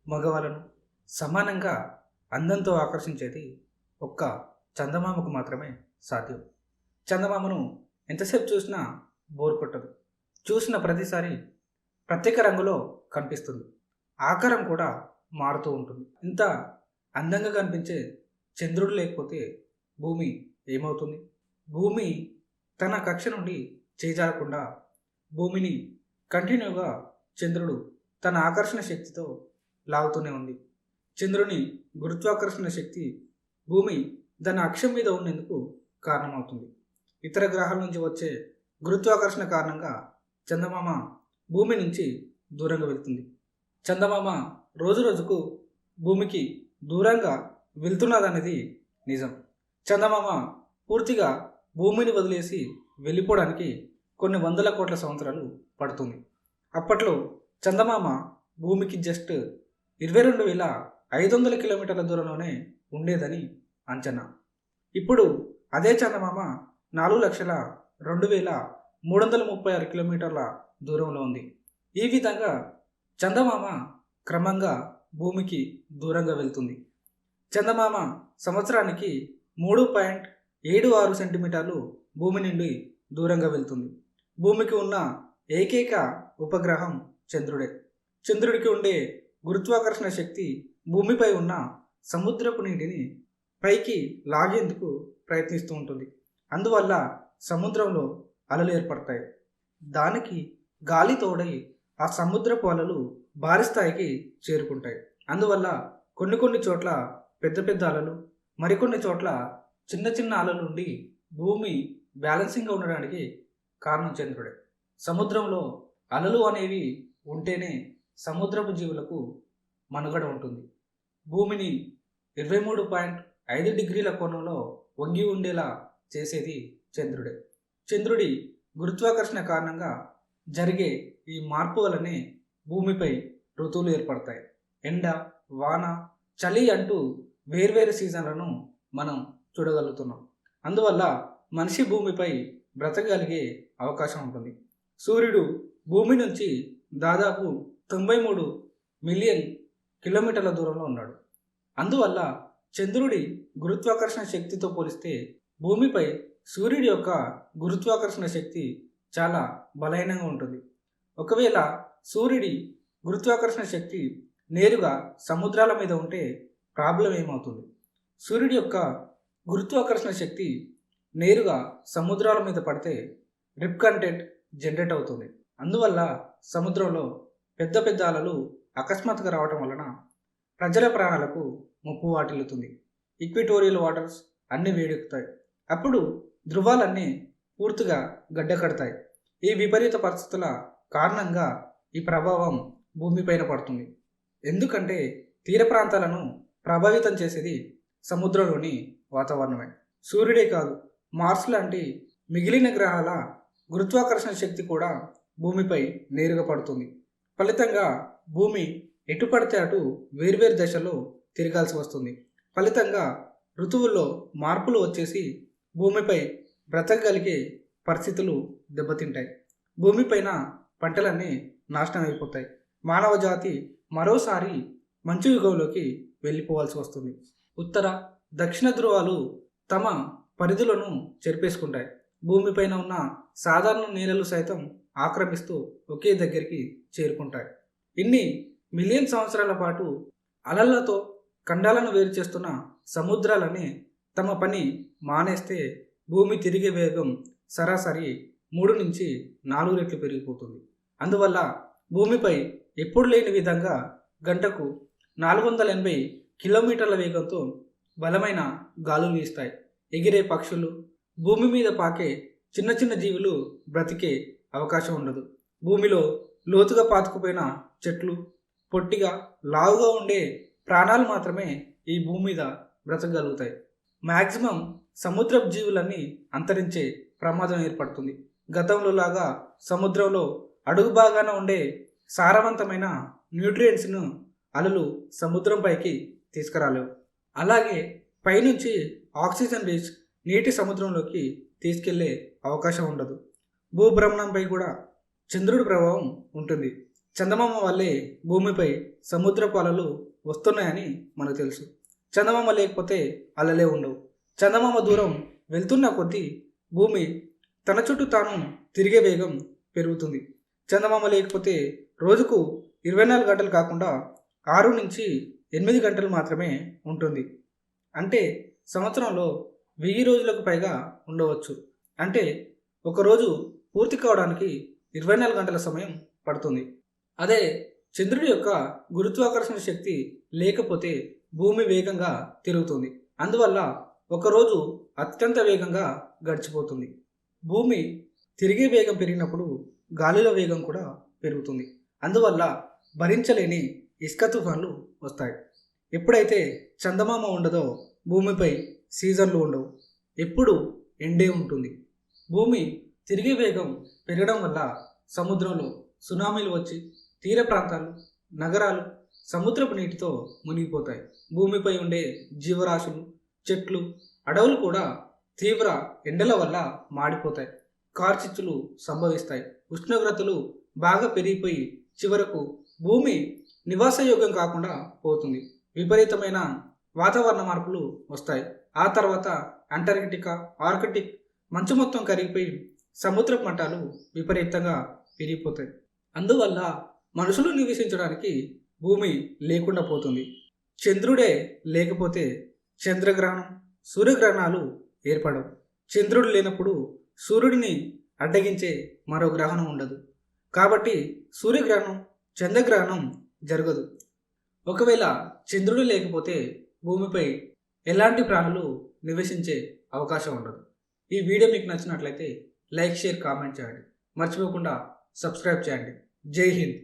మగవాళ్ళను సమానంగా అందంతో ఆకర్షించేది ఒక్క చందమామకు మాత్రమే సాధ్యం. చందమామను ఎంతసేపు చూసినా బోర్ కొట్టదు. చూసిన ప్రతిసారి ప్రత్యేక రంగులో కనిపిస్తుంది. ఆకారం కూడా మారుతూ ఉంటుంది. ఇంత అందంగా కనిపించే చంద్రుడు లేకపోతే భూమి ఏమవుతుంది? భూమి తన కక్ష నుండి చేజారకుండా భూమిని కంటిన్యూగా చంద్రుడు తన ఆకర్షణ శక్తితో లాగుతూనే ఉంది. చంద్రుని గురుత్వాకర్షణ శక్తి భూమి దాని అక్షం మీద ఉండేందుకు కారణమవుతుంది. ఇతర గ్రహాల నుంచి వచ్చే గురుత్వాకర్షణ కారణంగా చందమామ భూమి నుంచి దూరంగా వెళ్తుంది. చందమామ రోజు రోజుకు భూమికి దూరంగా వెళ్తున్నదనేది నిజం. చందమామ పూర్తిగా భూమిని వదిలేసి వెళ్ళిపోవడానికి కొన్ని వందల కోట్ల సంవత్సరాలు పడుతుంది. అప్పట్లో చందమామ భూమికి జస్ట్ 22,500 కిలోమీటర్ల దూరంలోనే ఉండేదని అంచనా. ఇప్పుడు అదే చందమామ 4,02,336 కిలోమీటర్ల దూరంలో ఉంది. ఈ విధంగా చందమామ క్రమంగా భూమికి దూరంగా వెళ్తుంది. చందమామ సంవత్సరానికి 3.76 సెంటీమీటర్లు భూమి నుండి దూరంగా వెళ్తుంది. భూమికి ఉన్న ఏకైక ఉపగ్రహం చంద్రుడే. చంద్రుడికి ఉండే గురుత్వాకర్షణ శక్తి భూమిపై ఉన్న సముద్రపు నీటిని పైకి లాగేందుకు ప్రయత్నిస్తూ ఉంటుంది. అందువల్ల సముద్రంలో అలలు ఏర్పడతాయి. దానికి గాలి తోడై ఆ సముద్రపు అలలు భారీ స్థాయికి చేరుకుంటాయి. అందువల్ల కొన్ని చోట్ల పెద్ద పెద్ద అలలు, మరికొన్ని చోట్ల చిన్న చిన్న అలలు ఉండి భూమి బ్యాలెన్సింగ్గా ఉండడానికి కారణం చంద్రుడే. సముద్రంలో అలలు అనేవి ఉంటేనే సముద్రపు జీవులకు మనుగడ ఉంటుంది. భూమిని 23.5 డిగ్రీల కోణంలో వంగి ఉండేలా చేసేది చంద్రుడే. చంద్రుడి గురుత్వాకర్షణ కారణంగా జరిగే ఈ మార్పు వలనే భూమిపై ఋతువులు ఏర్పడతాయి. ఎండ, వాన, చలి అంటూ వేర్వేరు సీజన్లను మనం చూడగలుగుతున్నాం. అందువల్ల మనిషి భూమిపై బ్రతకగలిగే అవకాశం ఉంటుంది. సూర్యుడు భూమి నుంచి దాదాపు 93 మిలియన్ కిలోమీటర్ల దూరంలో ఉన్నాడు. అందువల్ల చంద్రుడి గురుత్వాకర్షణ శక్తితో పోలిస్తే భూమిపై సూర్యుడి యొక్క గురుత్వాకర్షణ శక్తి చాలా బలహీనంగా ఉంటుంది. ఒకవేళ సూర్యుడి గురుత్వాకర్షణ శక్తి నేరుగా సముద్రాల మీద ఉంటే ప్రాబ్లం ఏమవుతుంది? సూర్యుడి యొక్క గురుత్వాకర్షణ శక్తి నేరుగా సముద్రాల మీద పడితే రిప్ కంటెంట్ జనరేట్ అవుతుంది. అందువల్ల సముద్రంలో పెద్ద పెద్ద అలలు అకస్మాత్తుగా రావటం వలన ప్రజల ప్రాణాలకు ముప్పు వాటిల్లుతుంది. ఈక్వెటోరియల్ వాటర్స్ అన్నీ వేడెక్కుతాయి. అప్పుడు ధృవాలన్నీ పూర్తిగా గడ్డకడతాయి. ఈ విపరీత పరిస్థితుల కారణంగా ఈ ప్రభావం భూమిపైన పడుతుంది. ఎందుకంటే తీర ప్రాంతాలను ప్రభావితం చేసేది సముద్రంలోని వాతావరణమే. సూర్యుడే కాదు, మార్స్ లాంటి మిగిలిన గ్రహాల గురుత్వాకర్షణ శక్తి కూడా భూమిపై నేరుగా పడుతుంది. ఫలితంగా భూమి ఎటు పడితే అటు వేర్వేరు దశల్లో తిరగాల్సి వస్తుంది. ఫలితంగా ఋతువుల్లో మార్పులు వచ్చేసి భూమిపై బ్రతకగలిగే పరిస్థితులు దెబ్బతింటాయి. భూమిపైన పంటలన్నీ నాశనం అయిపోతాయి. మానవ జాతి మరోసారి మంచు యుగంలోకి వెళ్ళిపోవాల్సి వస్తుంది. ఉత్తర, దక్షిణ ధృవాలు తమ పరిధులను చెరిపేసుకుంటాయి. భూమిపైన ఉన్న సాధారణ నేలలు సైతం ఆక్రమిస్తూ ఒకే దగ్గరికి చేరుకుంటాయి. ఇన్ని మిలియన్ సంవత్సరాల పాటు అలలతో ఖండాలను వేరు చేస్తున్న సముద్రాలనే తమ పని మానేస్తే భూమి తిరిగే వేగం సరాసరి 3 నుంచి 4 రెట్లు పెరిగిపోతుంది. అందువల్ల భూమిపై ఎప్పుడు లేని విధంగా గంటకు 480 కిలోమీటర్ల వేగంతో బలమైన గాలులు వీస్తాయి. ఎగిరే పక్షులు, భూమి మీద పాకే చిన్న చిన్న జీవులు బ్రతికే అవకాశం ఉండదు. భూమిలో లోతుగా పాతుకుపోయిన చెట్లు, పొట్టిగా లావుగా ఉండే ప్రాణాలు మాత్రమే ఈ భూమి మీద బ్రతకగలుగుతాయి. మ్యాక్సిమం సముద్రపు జీవులన్నీ అంతరించే ప్రమాదం ఏర్పడుతుంది. గతంలో లాగా సముద్రంలో అడుగు భాగాన ఉండే సారవంతమైన న్యూట్రియంట్స్ను అలలు సముద్రం పైకి తీసుకురాలేవు. అలాగే పైనుంచి ఆక్సిజన్ రీచ్ నీటి సముద్రంలోకి తీసుకెళ్లే అవకాశం ఉండదు. భూభ్రమణంపై కూడా చంద్రుడి ప్రభావం ఉంటుంది. చందమామ వల్లే భూమిపై సముద్రపు అలలు వస్తున్నాయని మనకు తెలుసు. చందమామ లేకపోతే అలలే ఉండవు. చందమామ దూరం వెళ్తున్న కొద్దీ భూమి తన చుట్టూ తాను తిరిగే వేగం పెరుగుతుంది. చందమామ లేకపోతే రోజుకు 24 గంటలు కాకుండా 6 నుంచి 8 గంటలు మాత్రమే ఉంటుంది. అంటే సంవత్సరంలో 1000 రోజులకు పైగా ఉండవచ్చు. అంటే ఒకరోజు పూర్తి కావడానికి 24 గంటల సమయం పడుతుంది. అదే చంద్రుడి యొక్క గురుత్వాకర్షణ శక్తి లేకపోతే భూమి వేగంగా తిరుగుతుంది. అందువల్ల ఒకరోజు అత్యంత వేగంగా గడిచిపోతుంది. భూమి తిరిగే వేగం పెరిగినప్పుడు గాలిలో వేగం కూడా పెరుగుతుంది. అందువల్ల భరించలేని ఇసుక తుఫాన్లు వస్తాయి. ఎప్పుడైతే చందమామ ఉండదో భూమిపై సీజన్లు ఉండవు. ఎప్పుడు ఎండే ఉంటుంది. భూమి తిరిగే వేగం పెరగడం వల్ల సముద్రంలో సునామీలు వచ్చి తీర ప్రాంతాలు, నగరాలు సముద్రపు నీటితో మునిగిపోతాయి. భూమిపై ఉండే జీవరాశులు, చెట్లు, అడవులు కూడా తీవ్ర ఎండల వల్ల మాడిపోతాయి. కార్చిచ్చులు సంభవిస్తాయి. ఉష్ణోగ్రతలు బాగా పెరిగిపోయి చివరకు భూమి నివాసయోగ్యం కాకుండా పోతుంది. విపరీతమైన వాతావరణ మార్పులు వస్తాయి. ఆ తర్వాత అంటార్కిటికా, ఆర్కిటిక్ మంచు మొత్తం కరిగిపోయి సముద్రపు మట్టాలు విపరీతంగా పెరిగిపోతాయి. అందువల్ల మనుషులు నివసించడానికి భూమి లేకుండా పోతుంది. చంద్రుడే లేకపోతే చంద్రగ్రహణం, సూర్యగ్రహణాలు ఏర్పడవు. చంద్రుడు లేనప్పుడు సూర్యుడిని అడ్డగించే మరో గ్రహణం ఉండదు. కాబట్టి సూర్యగ్రహణం, చంద్రగ్రహణం జరగదు. ఒకవేళ చంద్రుడు లేకపోతే భూమిపై ఎలాంటి ప్రాణులు నివసించే అవకాశం ఉండదు. ఈ వీడియో మీకు నచ్చినట్లయితే లైక్, షేర్, కామెంట్ చేయండి. మర్చిపోకుండా సబ్స్క్రైబ్ చేయండి. జై హింద్.